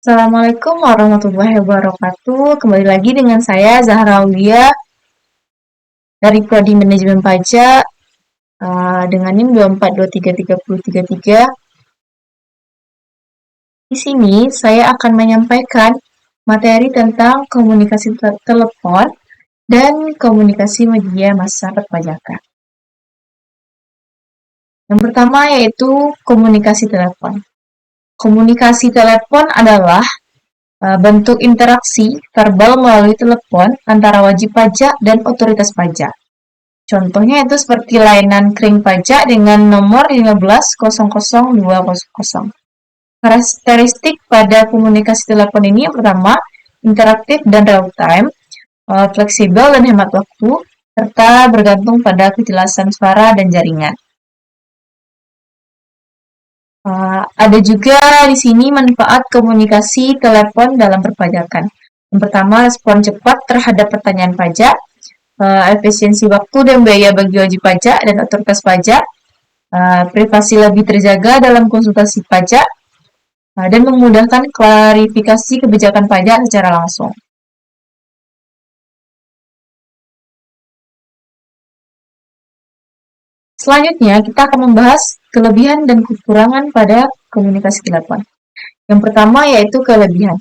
Assalamualaikum warahmatullahi wabarakatuh. Kembali lagi dengan saya Zahra Aulia dari Prodi Manajemen Pajak dengan NIM 2423333. Di sini saya akan menyampaikan materi tentang komunikasi telepon dan komunikasi media massa perpajakan. Yang pertama yaitu komunikasi telepon. Komunikasi telepon adalah bentuk interaksi verbal melalui telepon antara wajib pajak dan otoritas pajak. Contohnya itu seperti layanan kering pajak dengan nomor 1500200. Karakteristik pada komunikasi telepon ini yang pertama, interaktif dan real time, fleksibel dan hemat waktu, serta bergantung pada kejelasan suara dan jaringan. Ada juga di sini manfaat komunikasi telepon dalam perpajakan. Yang pertama, respon cepat terhadap pertanyaan pajak, efisiensi waktu dan biaya bagi wajib pajak dan otoritas pajak, privasi lebih terjaga dalam konsultasi pajak, dan memudahkan klarifikasi kebijakan pajak secara langsung. Selanjutnya, kita akan membahas kelebihan dan kekurangan pada komunikasi telepon. Yang pertama yaitu kelebihan.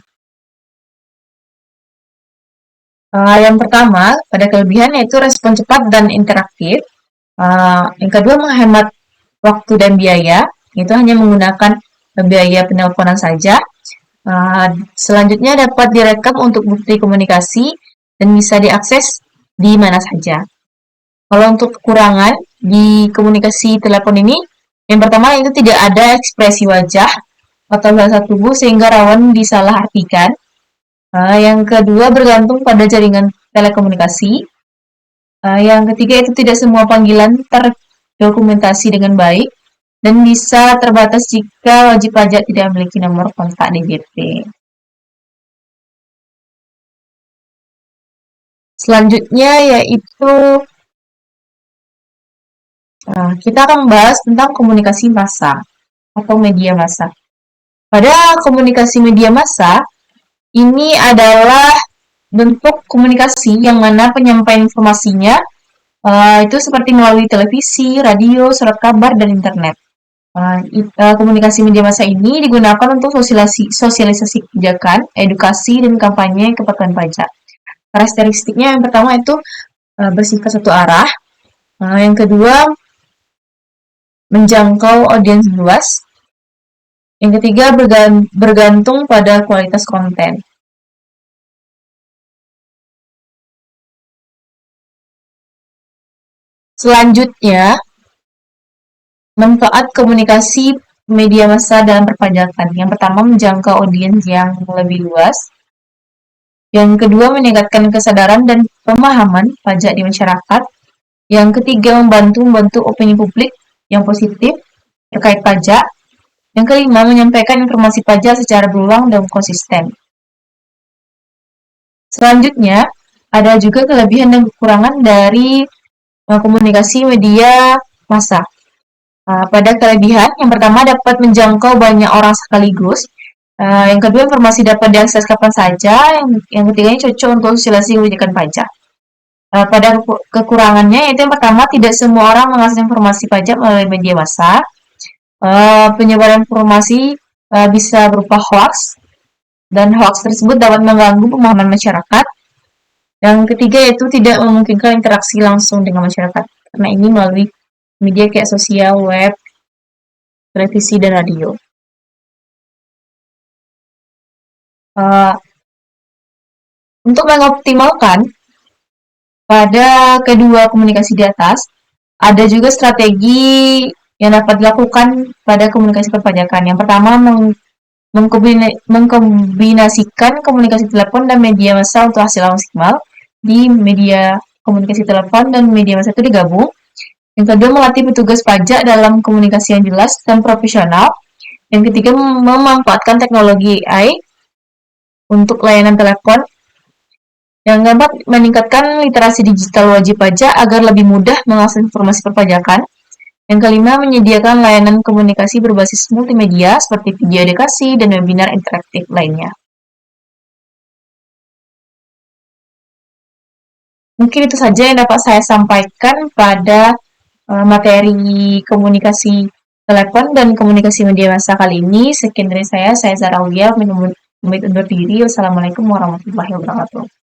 Yang pertama, pada kelebihan yaitu respon cepat dan interaktif. Yang kedua, menghemat waktu dan biaya, itu hanya menggunakan biaya penelponan saja. Selanjutnya dapat direkam untuk bukti komunikasi dan bisa diakses di mana saja. Kalau untuk kekurangan di komunikasi telepon ini, yang pertama itu tidak ada ekspresi wajah atau bahasa tubuh sehingga rawan disalahartikan. Yang kedua bergantung pada jaringan telekomunikasi. Yang ketiga itu tidak semua panggilan terdokumentasi dengan baik dan bisa terbatas jika wajib pajak tidak memiliki nomor kontak DJP. Selanjutnya yaitu kita akan membahas tentang komunikasi massa atau media massa. Pada komunikasi media massa, ini adalah bentuk komunikasi yang mana penyampaian informasinya itu seperti melalui televisi, radio, surat kabar, dan internet. Komunikasi media massa ini digunakan untuk sosialisasi kebijakan, edukasi, dan kampanye kepatuhan pajak. Karakteristiknya yang pertama itu bersifat satu arah, yang kedua menjangkau audiens luas, yang ketiga bergantung pada kualitas konten. Selanjutnya, manfaat komunikasi media massa dalam perpajakan. Yang pertama, menjangkau audiens yang lebih luas. Yang kedua, meningkatkan kesadaran dan pemahaman pajak di masyarakat. Yang ketiga, membantu opini publik yang positif terkait pajak. Yang kelima, menyampaikan informasi pajak secara berulang dan konsisten. Selanjutnya, ada juga kelebihan dan kekurangan dari komunikasi media massa. Pada kelebihan, yang pertama dapat menjangkau banyak orang sekaligus. Yang kedua, informasi dapat diakses kapan saja. Yang ketiganya cocok untuk sosialisasi kebijakan pajak. Pada kekurangannya, yaitu yang pertama, tidak semua orang mengakses informasi pajak melalui media massa. Penyebaran informasi bisa berupa hoax, dan hoax tersebut dapat mengganggu pemahaman masyarakat. Yang ketiga, yaitu tidak memungkinkan interaksi langsung dengan masyarakat, karena ini melalui media kayak sosial, web, televisi, dan radio. Untuk mengoptimalkan pada kedua komunikasi di atas, ada juga strategi yang dapat dilakukan pada komunikasi perpajakan. Yang pertama, mengkombinasikan komunikasi telepon dan media massa untuk hasil maksimal. Di media komunikasi telepon dan media massa itu digabung. Yang kedua, melatih petugas pajak dalam komunikasi yang jelas dan profesional. Yang ketiga, memanfaatkan teknologi AI untuk layanan telepon yang dapat meningkatkan literasi digital wajib pajak agar lebih mudah mengakses informasi perpajakan. Yang kelima, menyediakan layanan komunikasi berbasis multimedia seperti video edukasi dan webinar interaktif lainnya. Mungkin itu saja yang dapat saya sampaikan pada materi komunikasi telepon dan komunikasi media massa kali ini. Sekian dari saya Zara Aulia, pamit undur diri. Wassalamualaikum warahmatullahi wabarakatuh.